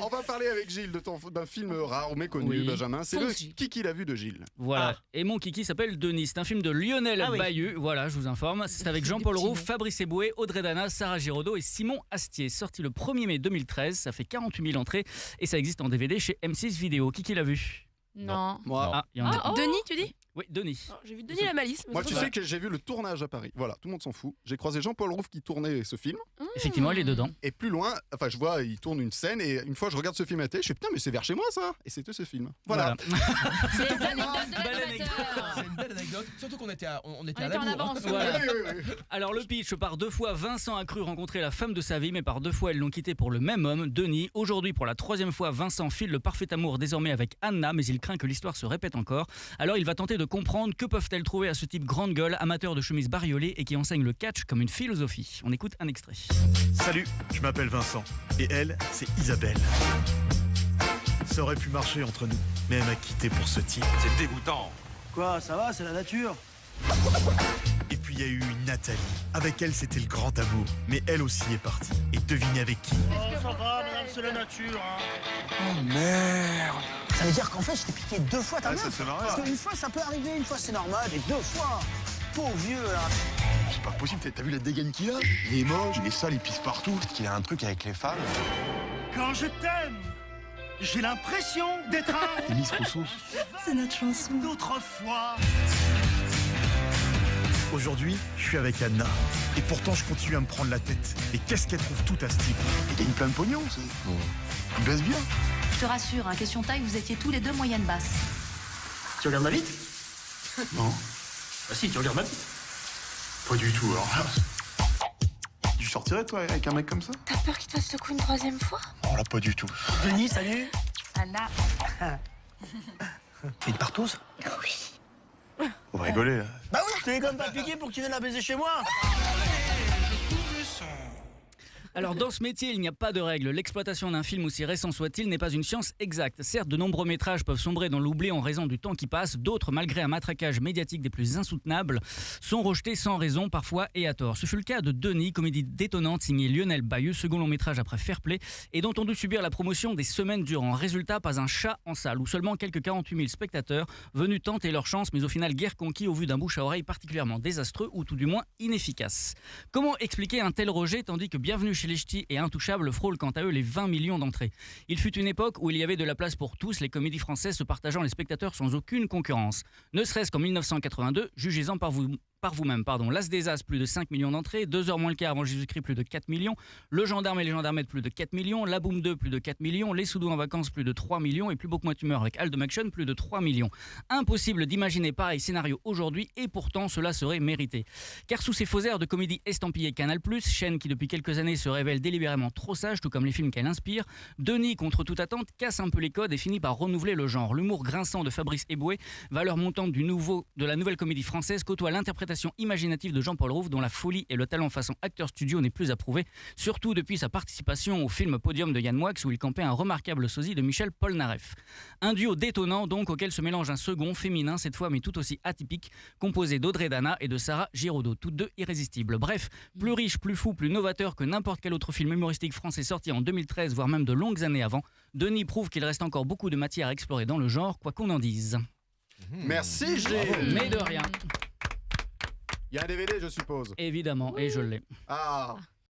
On va parler avec Gilles d'un film rare ou méconnu, Oui. Benjamin. C'est le Fonzie. Kiki l'a vu de Gilles. Voilà. Et mon kiki s'appelle Denis. C'est un film de Lionel Bayeux. Voilà, je vous informe. C'est avec Jean-Paul Rouve, Fabrice Eboué, Audrey Dana, Sarah Giraudot et Simon Astier. Sorti le 1er mai 2013. Ça fait 48 000 entrées et ça existe en DVD chez M6 Vidéo. Qui l'a vu? Non. Moi, Ah, il y en a. Denis, tu dis? Oui, Denis. J'ai vu Denis la malice. mais moi c'est tu pas sais que j'ai vu le tournage à Paris. Voilà, tout le monde s'en fout. J'ai croisé Jean-Paul Rouve qui tournait ce film. Effectivement, il est dedans. Et plus loin, enfin je vois, il tourne une scène et une fois je regarde ce film à la télé, je fais putain mais c'est vers chez moi ça. Et c'était ce film. Voilà. C'est les anecdotes de Belle l'animateur. C'est une belle anecdote, surtout qu'on était à On la était en bourre, hein. avance. Voilà. Oui. Alors le pitch, par 2 fois, Vincent a cru rencontrer la femme de sa vie, mais par 2 fois, elles l'ont quitté pour le même homme, Denis. Aujourd'hui, pour la 3e fois, Vincent file le parfait amour désormais avec Anna, mais il craint que l'histoire se répète encore. Alors il va tenter de comprendre que peuvent-elles trouver à ce type grande gueule, amateur de chemises bariolées et qui enseigne le catch comme une philosophie. On écoute un extrait. Salut, je m'appelle Vincent. Et elle, c'est Isabelle. Ça aurait pu marcher entre nous, mais elle m'a quitté pour ce type. C'est dégoûtant. Quoi, ça va, c'est la nature. Et puis il y a eu Nathalie. Avec elle, c'était le grand amour. Mais elle aussi est partie. Et devinez avec qui? Oh, ça va, madame, c'est la nature, hein. Oh merde. Ça veut dire qu'en fait, je t'ai piqué 2 fois ta meuf. ça, c'est normal. Parce qu'une fois, ça peut arriver, une fois, c'est normal, et 2 fois. Pauvre vieux, là. C'est pas possible, t'as vu la dégaine qu'il a? Il est moche, il est sale, il pisse partout. Est-ce qu'il a un truc avec les femmes? Quand je t'aime, j'ai l'impression d'être un... Denis Rousseau. C'est notre chanson. D'autres fois. Aujourd'hui, je suis avec Anna. Et pourtant, je continue à me prendre la tête. Et qu'est-ce qu'elle trouve tout à ce type? Il gagne plein de pognon, c'est... Il baisse bien. Je te rassure, hein, question taille, vous étiez tous les deux moyenne basse. Tu regardes ma bite? Non, Bah si, tu regardes ma bite. pas du tout, alors. Tu sortirais, toi, avec un mec comme ça? T'as peur qu'il te fasse le coup une 3e fois? Oh là, pas du tout. Denis, salut. Anna. Fais une partouze? Oui. Vous rigolez, là. Bah oui, je t'ai comme pas piqué pour que tu viennes la baiser chez moi. Alors dans ce métier, il n'y a pas de règle. L'exploitation d'un film, aussi récent soit-il, n'est pas une science exacte. Certes, de nombreux métrages peuvent sombrer dans l'oubli en raison du temps qui passe. D'autres, malgré un matraquage médiatique des plus insoutenables, sont rejetés sans raison, parfois et à tort. Ce fut le cas de Denis, comédie détonnante signée Lionel Bayeux, second long métrage après Fair Play, et dont on dut subir la promotion des semaines durant. Résultat, pas un chat en salle, ou seulement quelques 48 000 spectateurs venus tenter leur chance, mais au final guère conquis au vu d'un bouche à oreille particulièrement désastreux, ou tout du moins inefficace. Comment expliquer un tel rejet, tandis que Bienvenue chez les Ch'tis et Intouchables frôlent quant à eux les 20 millions d'entrées? Il fut une époque où il y avait de la place pour tous, les comédies françaises se partageant les spectateurs sans aucune concurrence. Ne serait-ce qu'en 1982, jugez-en par vous-même. L'As des As, plus de 5 millions d'entrées, 2 heures moins le quart avant Jésus-Christ, plus de 4 millions, Le Gendarme et les Gendarmettes, plus de 4 millions, La Boum 2, plus de 4 millions, Les Soudous en vacances, plus de 3 millions, et Plus beau que moi tu meurs avec Al de Maction, plus de 3 millions. Impossible d'imaginer pareil scénario aujourd'hui, et pourtant cela serait mérité. Car sous ces faux airs de comédie estampillée Canal+, chaîne qui depuis quelques années se révèle délibérément trop sage, tout comme les films qu'elle inspire, Denis, contre toute attente, casse un peu les codes et finit par renouveler le genre. L'humour grinçant de Fabrice Eboué, valeur montante de la nouvelle comédie française, côtoie l'interprétation imaginative de Jean-Paul Rouve, dont la folie et le talent façon acteur studio n'est plus à prouver, surtout depuis sa participation au film Podium de Yann Moix, où il campait un remarquable sosie de Michel Polnareff. Un duo détonnant donc, auquel se mélange un second, féminin cette fois, mais tout aussi atypique, composé d'Audrey Dana et de Sarah Giraudot, toutes deux irrésistibles. Bref, plus riche, plus fou, plus novateur que n'importe quel autre film humoristique français sorti en 2013, voire même de longues années avant, Denis prouve qu'il reste encore beaucoup de matière à explorer dans le genre, quoi qu'on en dise. Merci Gilles. Mais de rien, Il y a un DVD je suppose. évidemment, et je l'ai. Ah